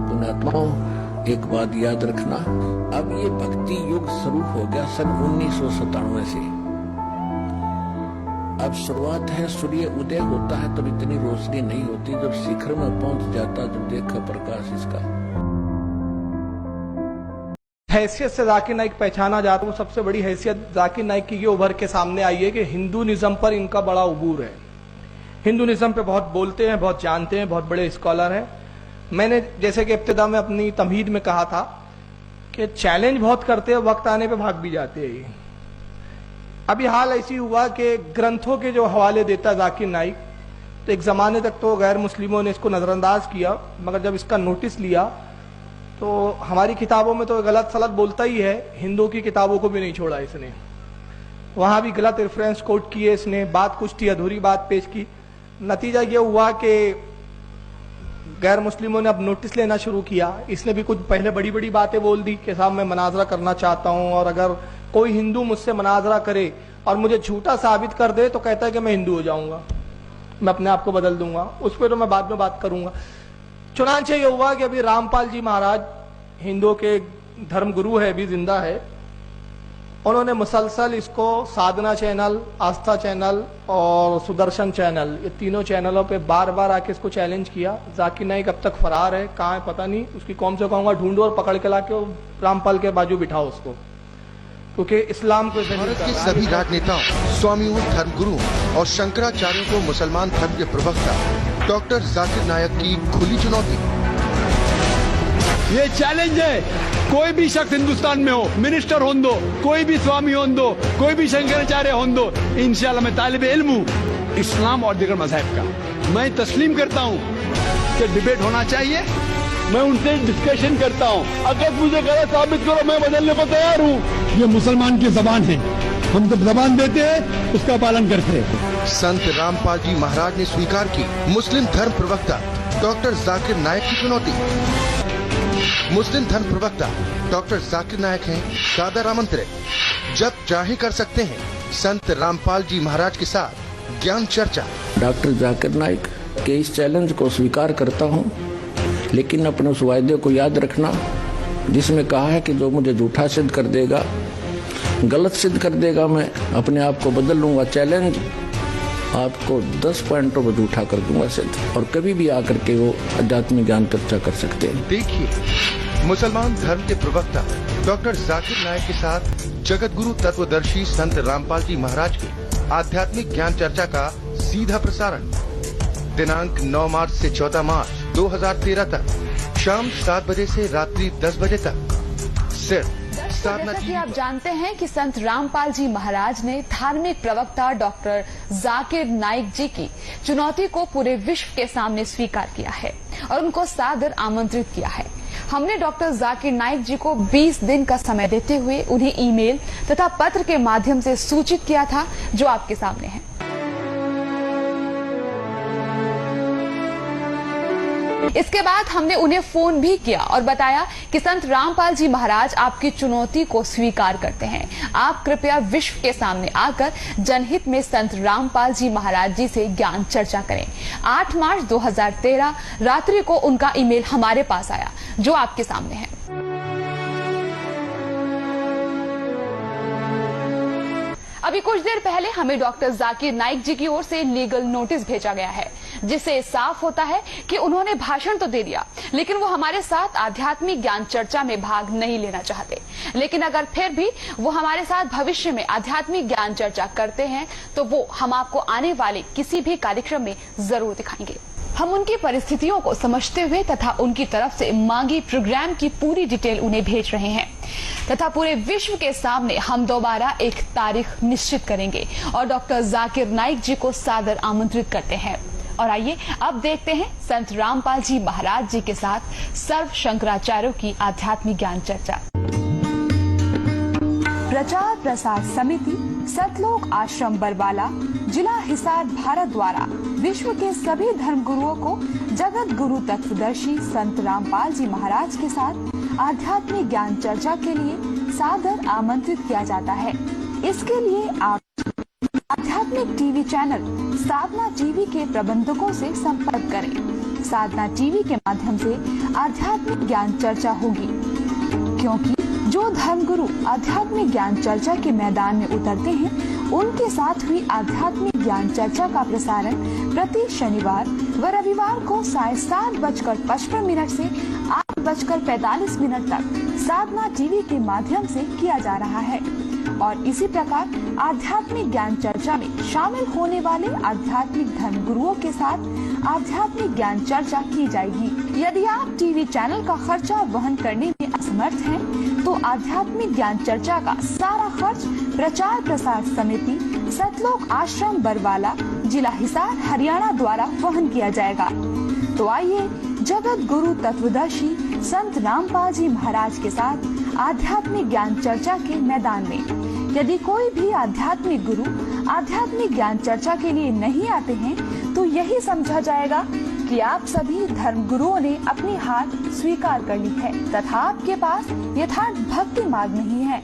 पुण्यात्माओं, एक बात याद रखना, अब ये भक्ति युग शुरू हो गया सन 1997 से। अब शुरुआत है, सूर्य उदय होता है तब इतनी रोशनी नहीं होती, जब शिखर में पहुंच जाता जब देखा प्रकाश इसका। हैसियत से जाकिर नाइक पहचाना जाता है, वो सबसे बड़ी हैसियत जाकिर नाइक की ये उभर के सामने आई है कि हिंदुइज्म पर इनका बड़ा उबूर है। हिंदुइज्म पे बहुत बोलते हैं, बहुत जानते हैं, बहुत बड़े स्कॉलर हैं। मैंने जैसे कि इब्तिदा में अपनी तमहीद में कहा था कि चैलेंज बहुत करते हैं, वक्त आने पे भाग भी जाते हैं। अभी हाल ऐसी हुआ कि ग्रंथों के जो हवाले देता जाकिर नाइक, तो एक जमाने तक तो गैर मुस्लिमों ने इसको नजरअंदाज किया, मगर जब इसका नोटिस लिया तो हमारी किताबों में तो गलत सलत बोलता ही है, हिंदू की किताबों को भी नहीं छोड़ा इसने। वहां भी गलत रेफरेंस कोट किए इसने, बात कुछ थी, अधूरी बात पेश की। नतीजा ये हुआ कि गैर मुस्लिमों ने अब नोटिस लेना शुरू किया। इसने भी कुछ पहले बड़ी बड़ी बातें बोल दी कि साहब मैं मनाजरा करना चाहता हूं, और अगर कोई हिंदू मुझसे मनाजरा करे और मुझे झूठा साबित कर दे तो कहता है कि मैं हिंदू हो जाऊंगा, मैं अपने आप को बदल दूंगा। उस पर तो मैं बाद में बात करूंगा। चुनांचे ये हुआ कि अभी रामपाल जी महाराज हिंदुओं के धर्म गुरु है, अभी जिंदा है, उन्होंने मुसलसल इसको साधना चैनल, आस्था चैनल और सुदर्शन चैनल, ये तीनों चैनलों पे बार बार आके इसको चैलेंज किया। जाकिर नाइक अब तक फरार है, कहाँ है पता नहीं, उसकी कौम से कहूंगा ढूंढो और पकड़ के लाके रामपाल के बाजू बिठाओ उसको, क्योंकि इस्लाम को भारत के सभी राजनेताओं, स्वामियों, धर्मगुरुओं और शंकराचार्यों को मुसलमान धर्म के प्रवक्ता डॉक्टर जाकिर नाइक की खुली चुनौती। ये चैलेंज है, कोई भी शख्स हिंदुस्तान में हो, मिनिस्टर हों दो, कोई भी स्वामी हों दो, कोई भी शंकराचार्य हों दो, इंशाल्लाह मैं तालिब इल्म हूँ इस्लाम और दीगर मज़हब का। मैं तस्लीम करता हूँ कि डिबेट होना चाहिए, मैं उनसे डिस्कशन करता हूँ, अगर मुझे गलत साबित करो मैं बदलने को तैयार हूँ। ये मुसलमान की जबान है, हम जब जबान देते हैं उसका पालन करते हैं। संत रामपाल जी महाराज ने स्वीकार की मुस्लिम धर्म प्रवक्ता डॉक्टर जाकिर नाइक की चुनौती। मुस्लिम धर्म प्रवक्ता डॉक्टर जाकिर नाइक हैं सादर आमंत्रित, जब चाहे कर सकते हैं संत रामपाल जी महाराज के साथ ज्ञान चर्चा। डॉक्टर जाकिर नाइक के इस चैलेंज को स्वीकार करता हूं, लेकिन अपने उस वायदे को याद रखना जिसमें कहा है कि जो मुझे झूठा सिद्ध कर देगा, गलत सिद्ध कर देगा, मैं अपने आप को बदल लूंगा। चैलेंज, आपको 10 पॉइंटों पर झूठा कर दूंगा सिद्ध, और कभी भी आकर के वो आध्यात्मिक ज्ञान चर्चा कर सकते हैं। देखिए मुसलमान धर्म के प्रवक्ता डॉक्टर जाकिर नाइक के साथ जगत गुरु तत्वदर्शी संत रामपाल जी महाराज के आध्यात्मिक ज्ञान चर्चा का सीधा प्रसारण दिनांक 9 मार्च से 14 मार्च 2013 तक शाम 7 बजे से रात्रि 10 बजे तक सिर्फ जैसा कि आप जानते हैं कि संत रामपाल जी महाराज ने धार्मिक प्रवक्ता डॉक्टर जाकिर नाइक जी की चुनौती को पूरे विश्व के सामने स्वीकार किया है और उनको सादर आमंत्रित किया है। हमने डॉक्टर जाकिर नाइक जी को 20 दिन का समय देते हुए उन्हें ईमेल तथा पत्र के माध्यम से सूचित किया था, जो आपके सामने है। इसके बाद हमने उन्हें फोन भी किया और बताया कि संत रामपाल जी महाराज आपकी चुनौती को स्वीकार करते हैं। आप कृपया विश्व के सामने आकर जनहित में संत रामपाल जी महाराज जी से ज्ञान चर्चा करें। 8 मार्च 2013 रात्रि को उनका ईमेल हमारे पास आया, जो आपके सामने है। अभी कुछ देर पहले हमें डॉक्टर जाकिर नाइक जी की ओर से लीगल नोटिस भेजा गया है, जिससे साफ होता है कि उन्होंने भाषण तो दे दिया, लेकिन वो हमारे साथ आध्यात्मिक ज्ञान चर्चा में भाग नहीं लेना चाहते। लेकिन अगर फिर भी वो हमारे साथ भविष्य में आध्यात्मिक ज्ञान चर्चा करते हैं तो वो हम आपको आने वाले किसी भी कार्यक्रम में जरूर दिखाएंगे। हम उनकी परिस्थितियों को समझते हुए तथा उनकी तरफ से मांगी प्रोग्राम की पूरी डिटेल उन्हें भेज रहे हैं तथा पूरे विश्व के सामने हम दोबारा एक तारीख निश्चित करेंगे और डॉक्टर जाकिर नाइक जी को सादर आमंत्रित करते हैं। और आइए अब देखते हैं संत रामपाल जी महाराज जी के साथ सर्व शंकराचार्यों की आध्यात्मिक ज्ञान चर्चा। प्रचार प्रसार समिति, सतलोक आश्रम बरवाला, जिला हिसार, भारत द्वारा विश्व के सभी धर्म गुरुओं को जगत गुरु तत्वदर्शी संत रामपाल जी महाराज के साथ आध्यात्मिक ज्ञान चर्चा के लिए सादर आमंत्रित किया जाता है। इसके लिए आप आध्यात्मिक टीवी चैनल साधना टीवी के प्रबंधकों से संपर्क करें। साधना टीवी के माध्यम से आध्यात्मिक ज्ञान चर्चा होगी, क्योंकि जो धर्मगुरु आध्यात्मिक ज्ञान चर्चा के मैदान में उतरते हैं उनके साथ हुई आध्यात्मिक ज्ञान चर्चा का प्रसारण प्रति शनिवार व रविवार को 7:55 से 8:45 तक साधना टीवी के माध्यम से किया जा रहा है। और इसी प्रकार आध्यात्मिक ज्ञान चर्चा में शामिल होने वाले आध्यात्मिक धर्मगुरुओं के साथ आध्यात्मिक ज्ञान चर्चा की जाएगी। यदि आप टीवी चैनल का खर्चा वहन करने में असमर्थ हैं, तो आध्यात्मिक ज्ञान चर्चा का सारा खर्च प्रचार प्रसार समिति सतलोक आश्रम बरवाला, जिला हिसार, हरियाणा द्वारा वहन किया जाएगा। तो आइए जगत गुरु तत्वदर्शी संत रामपाल जी महाराज के साथ आध्यात्मिक ज्ञान चर्चा के मैदान में। यदि कोई भी आध्यात्मिक गुरु आध्यात्मिक ज्ञान चर्चा के लिए नहीं आते हैं, तो यही समझा जाएगा कि आप सभी धर्म गुरुओं ने अपनी हार स्वीकार कर ली है तथा आपके पास यथार्थ भक्ति मार्ग नहीं है।